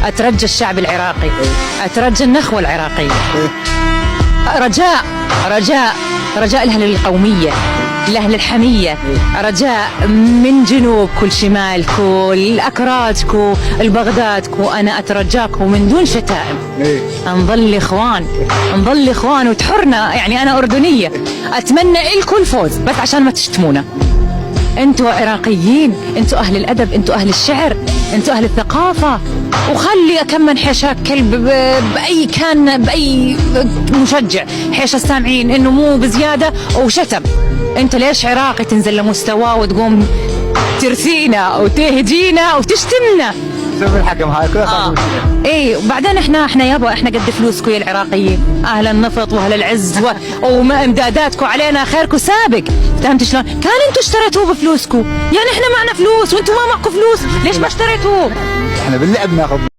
اترجى الشعب العراقي، اترجى النخوة العراقية، رجاء لأهل القومية، لأهل الحمية، رجاء من جنوبكم لشمالكم الأكرادكم البغدادكم، أنا أترجاكم من دون شتائم نظل إخوان وتحرنا. يعني أنا أردنية، أتمنى لكم الفوز بس عشان ما تشتمونا. انتوا عراقيين، انتوا اهل الادب، انتوا اهل الشعر، انتوا اهل الثقافه. وخلي كم من حيشاك كلب باي مشجع حيش السامعين انه مو بزياده وشتم. انت ليش عراقي تنزل لمستواه وتقوم ترثينا وتهجينا وتشتمنا؟ الحكم هاي كلها اي. وبعدين احنا يابا احنا قد فلوسكم يا العراقيين، اهل النفط واهل العز وامداداتكم علينا خيركم سابق. فهمت شلون؟ كان انتم اشتريتوه بفلوسكم، يعني احنا معنا فلوس وانتم ما معكم فلوس، ليش ما اشتريتوه؟ احنا باللعب ناخذ